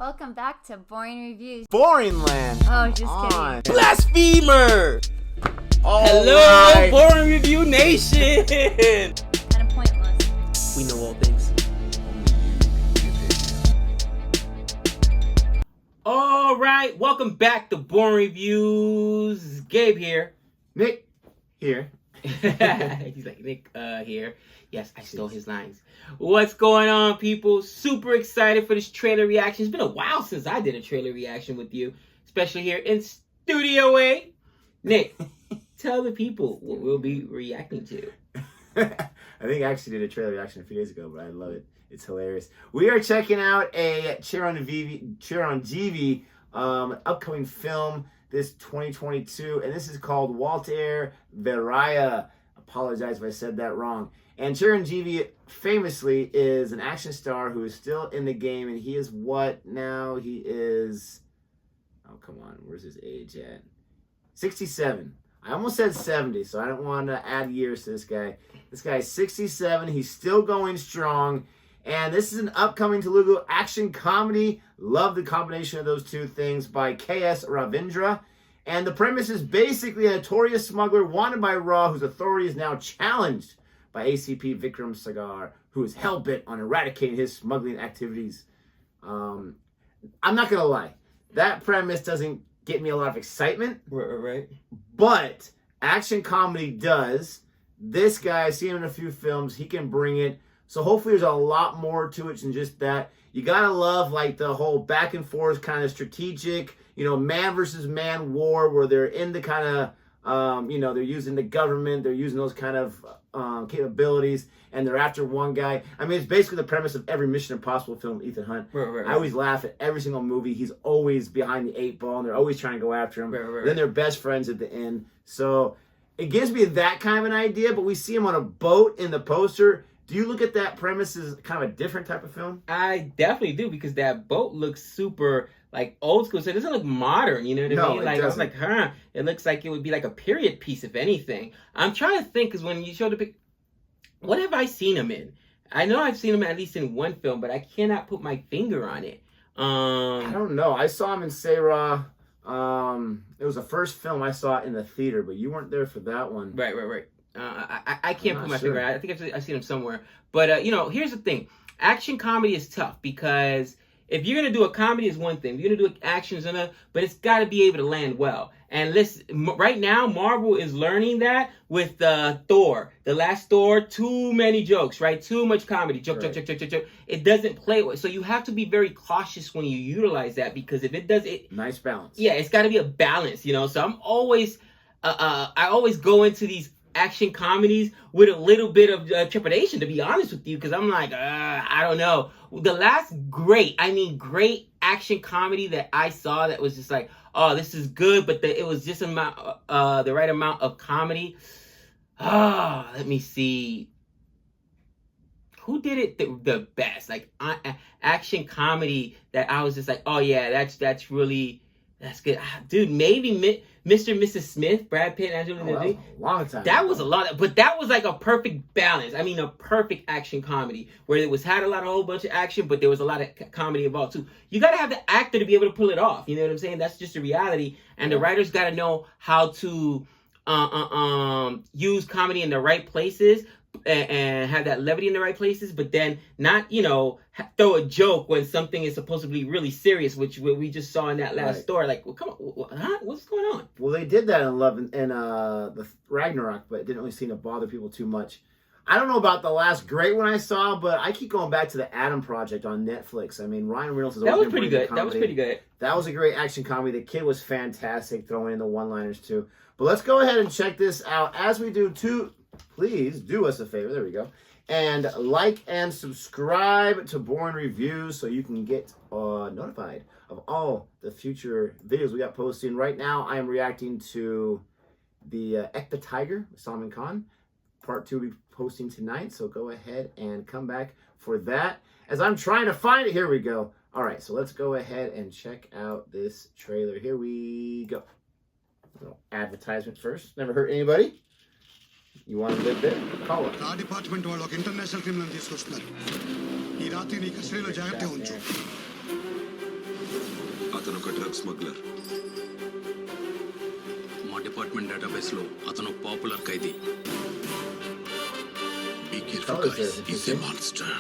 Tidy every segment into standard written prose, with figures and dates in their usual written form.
Welcome back to Boring Reviews. Boring land. Oh, just kidding. Blasphemer! Hello, right. Boring Review Nation! Kind of pointless. We know all things. All right, welcome back to Boring Reviews. Gabe here. Nick here. He's like, Nick here. Yes, I stole his lines. What's going on, people? Super excited for this trailer reaction. It's been a while since I did a trailer reaction with you, especially here in Studio A. Nick, tell the people what we'll be reacting to. I think I actually did a trailer reaction a few days ago, but I love it. It's hilarious. We are checking out a Chiranjeevi upcoming film this 2022, and this is called Waltair Veerayya. Apologize if I said that wrong. And Chiranjeevi famously is an action star who is still in the game, and he is what now? He is, oh come on, where's his age at? 67. I almost said 70, so I don't want to add years to this guy. This guy is 67. He's still going strong. And this is an upcoming Telugu action comedy. Love the combination of those two things by K.S. Ravindra. And the premise is basically a notorious smuggler wanted by Raw, whose authority is now challenged by ACP Vikram Sagar, who is hell-bent on eradicating his smuggling activities. I'm not going to lie. That premise doesn't get me a lot of excitement. Right. But action comedy does. This guy, I've seen him in a few films. He can bring it. So hopefully there's a lot more to it than just that. You got to love like the whole back and forth kind of strategic, man versus man war where they're in the kind of, they're using the government. They're using those kind of capabilities, and they're after one guy. I mean, it's basically the premise of every Mission Impossible film with Ethan Hunt. Right. I always laugh at every single movie. He's always behind the eight ball, and they're always trying to go after him. Right. Then they're best friends at the end. So it gives me that kind of an idea, but we see him on a boat in the poster. Do you look at that premise as kind of a different type of film? I definitely do, because that boat looks super like old school. So it doesn't look modern, you know what I mean? Like, I was like, it looks like it would be like a period piece, if anything. I'm trying to think, because when you showed the pic, what have I seen him in? I know I've seen him at least in one film, but I cannot put my finger on it. I don't know. I saw him in Sarah. It was the first film I saw in the theater, but you weren't there for that one. Right. I can't put my finger on it. I think I've seen him somewhere. But, here's the thing. Action comedy is tough, because if you're going to do a comedy, is one thing. If you're going to do action, is another. But it's got to be able to land well. And right now, Marvel is learning that with Thor. The last Thor, too many jokes, right? Too much comedy. Joke. It doesn't play well. So you have to be very cautious when you utilize that, because if it does it... Nice balance. Yeah, it's got to be a balance, So I'm always... I always go into these action comedies with a little bit of trepidation, to be honest with you, because I'm like, I don't know. The last great action comedy that I saw that was just like, oh, this is good, but it was just the right amount of comedy. Let me see. Who did it the best? Like action comedy that I was just like, oh yeah, that's good. Dude, maybe Mr. and Mrs. Smith, Brad Pitt, and Angelina Jolie. Long time. That was a lot, but that was like a perfect balance. I mean, a perfect action comedy where it had a whole bunch of action, but there was a lot of comedy involved too. You got to have the actor to be able to pull it off. You know what I'm saying? That's just the reality. And the writers got to know how to use comedy in the right places and have that levity in the right places, but then not, throw a joke when something is supposed to be really serious, which we just saw in that last story. Like, well, come on, what's going on? Well, they did that in Love and the Ragnarok, but it didn't really seem to bother people too much. I don't know about the last great one I saw, but I keep going back to the Adam Project on Netflix. I mean, Ryan Reynolds is always pretty good. That was pretty good. That was a great action comedy. The kid was fantastic, throwing in the one-liners too. But let's go ahead and check this out. As we do too, please do us a favor. There we go. And like and subscribe to Boring Reviews so you can get notified of all the future videos we got posting. Right now, I am reacting to the Ek the Tiger with Salman Khan. Part 2 will be posting tonight, so go ahead and come back for that. As I'm trying to find it, here we go. All right, so let's go ahead and check out this trailer. Here we go. A little advertisement first. Never hurt anybody. You want to live there? Call it. Our department వాళ్ళు ఒక international criminal తీసుకొస్తున్నారు. ఈ రాత్రి నీ కస్టడీలో జాగ్రత్తగా ఉంచు. అతను ఒక డ్రగ్ స్మగ్లర్. మా డిపార్ట్మెంట్ డేటాబేస్ లో అతను popular Khaidi. Be careful, guys. He's a monster.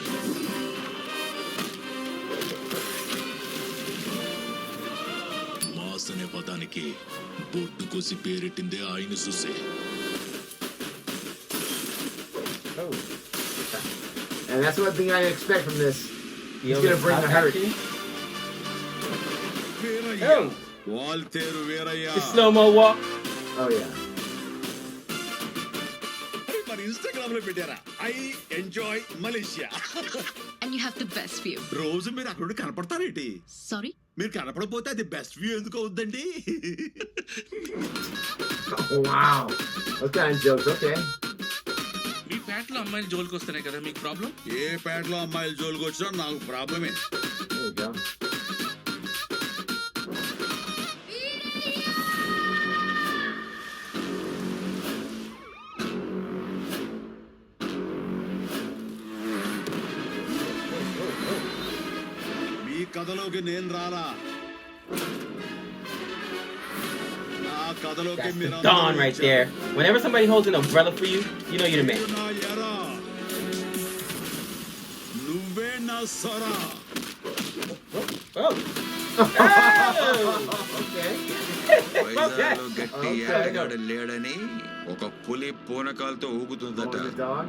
Mass అనే పదానికి బొట్టు కోసి పేరెట్టిందే ఆయన చూసే. Oh. And that's one thing I expect from this. He's going to bring the hurt. Veerayya. Waltair Veerayya. The slow-mo walk. Oh, yeah. మరి Instagram లో పెట్టారా? I enjoy Malaysia. And you have the best view. రోజు మీరు అక్కడ కనపడతారేంటి? Sorry? మీరు కనపడకపోతే అది best view ఎందుకు అవుద్దండి? Oh, wow. What kind of jokes? Okay. మీ ప్యాట్లో అమ్మాయిలు జోలికి వస్తున్నాయి కదా, మీకు ప్రాబ్లం? ఏ పేటలో అమ్మాయిలు జోలికి వచ్చినా నాకు ప్రాబ్లమే. There you go. మీ కథలోకి నేను రాలా. నా కథలోకి That's మీరు the Dawn right there. Whenever somebody holds an umbrella for you, you know you're the man. నా ఎరా. నువ్వే నా సరా. Oh. Okay. వైజాగ్లో గట్టి Okay. ఏటగాడు లేడని ఒక పులి పూనకాలతో ఊగుతుందట. Oh, the dog.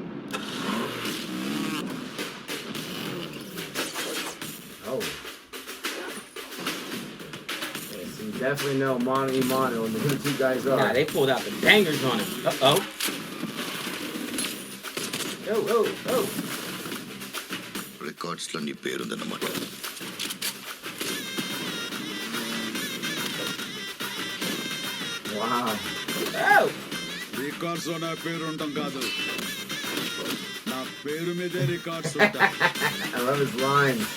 Oh. Yeah, so you definitely know Mono e Mono and who the two guys are. Nah, they pulled out the bangers on him. Uh-oh. Oh. Records లో నీ పేరుందన్నమాట. Wow. Oh. Records లో నా పేరు ఉండటం కాదు, నా పేరు మీదే రికార్డ్స్ ఉంటాయి. I love his lines.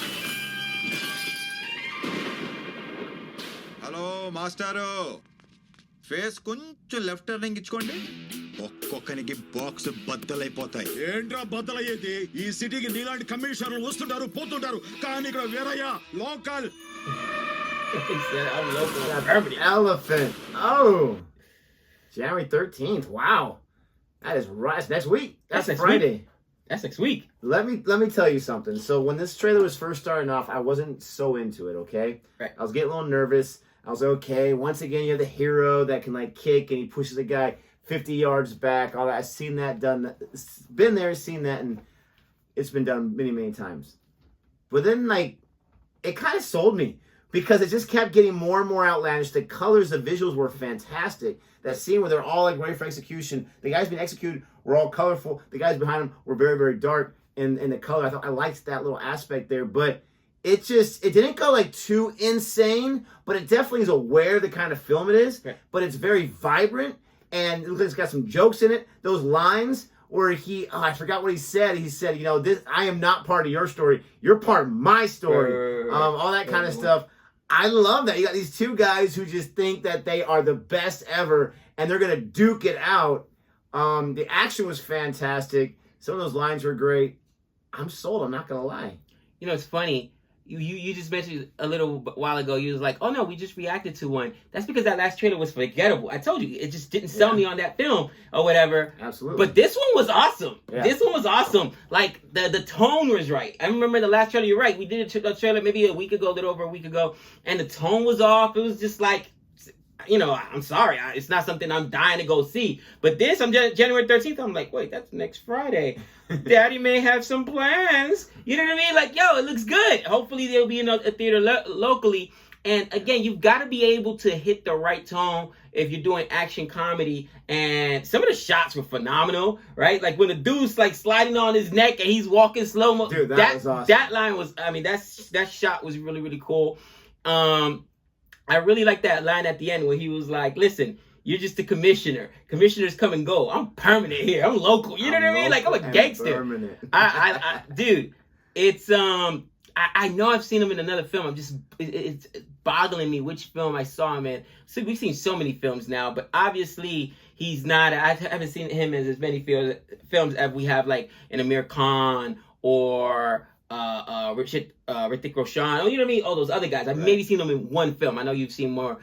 Hello మాస్టారు, ఫేస్ కొంచెం లెఫ్ట్ టర్నింగ్ ఇచ్చుకోండి. ఒక్కొక్కనికి బాక్స్ బద్దలైపోతాయి. ఏంట్రా బద్దలయ్యేది? ఈ సిటీకి నీలాంటి కమిషనర్లు వస్తుంటారు పోతుంటారు, కానీ ఇక్కడ Veerayya local. He said, I'm local. That Permanent. elephant. Oh. January 13th. Wow. That is right. That's next week. That's That's next Friday. That's next week. Let me tell you something. So when this trailer was first starting off, I wasn't so into it, okay? Right. I was getting a little nervous. I was like, okay, once again, you have the hero that can like kick and he pushes the guy 50 yards back. All that. I've seen that done. Been there, seen that, and it's been done many, many times. But then like it kind of sold me because it just kept getting more and more outlandish. The colors, the visuals were fantastic. That scene where they're all like ready for execution. The guys being executed were all colorful. The guys behind them were very, very dark in the color. I thought I liked that little aspect there, but it didn't go like too insane, but it definitely is aware of the kind of film it is. Right. But it's very vibrant and it looks like it's got some jokes in it. Those lines where I forgot what he said. He said, you know, this, I am not part of your story. You're part of my story. All that kind of stuff. I love that. You got these two guys who just think that they are the best ever and they're going to duke it out. The action was fantastic. Some of those lines were great. I'm sold. I'm not going to lie. You know, it's funny. You just mentioned a little while ago, you was like, oh no, we just reacted to one. That's because that last trailer was forgettable. I told you, it just didn't sell me on that film or whatever. Absolutely. But this one was awesome. Yeah. This one was awesome. Like, the tone was right. I remember the last trailer, you're right. We did a trailer maybe a week ago, a little over a week ago, and the tone was off. It was just like, you know, I'm sorry. It's not something I'm dying to go see. But this, I'm January 13th, I'm like, wait, that's next Friday. Daddy may have some plans. You know what I mean? Like, yo, it looks good. Hopefully they'll be in a theater locally. And again, you've got to be able to hit the right tone if you're doing action comedy. And some of the shots were phenomenal, right? Like when the dude's like sliding on his neck and he's walking slow-mo. Dude, that was awesome. That line was, I mean, that shot was really, really cool. I really like that line at the end where he was like, listen, you're just the commissioner. Commissioners come and go. I'm permanent here. I'm local. You know what I mean? Like, I'm a gangster. Permanent. I dude, it's, I know I've seen him in another film. It's boggling me which film I saw him in. So we've seen so many films now, but obviously he's not, I haven't seen him in as many films as we have like in Amir Khan or Hrithik Roshan. Oh, you know what I mean? All those other guys. I've maybe seen them in one film. I know you've seen more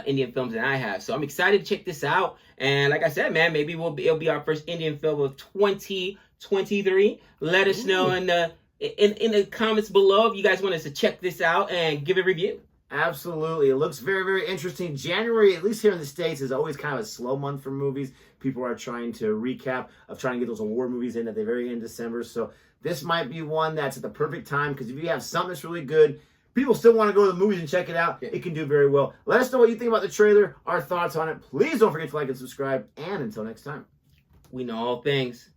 Indian films than I have. So I'm excited to check this out. And like I said, man, maybe it'll be our first Indian film of 2023. Let us know in the comments below if you guys want us to check this out and give a review. Absolutely. It looks very, very interesting. January, at least here in the States, is always kind of a slow month for movies. People are trying to recap of trying to get those award movies in at the very end of December. So this might be one that's at the perfect time, because if you have something that's really good, people still want to go to the movies and check it out. It can do very well. Let us know what you think about the trailer, our thoughts on it. Please don't forget to like and subscribe. And until next time. We know all things.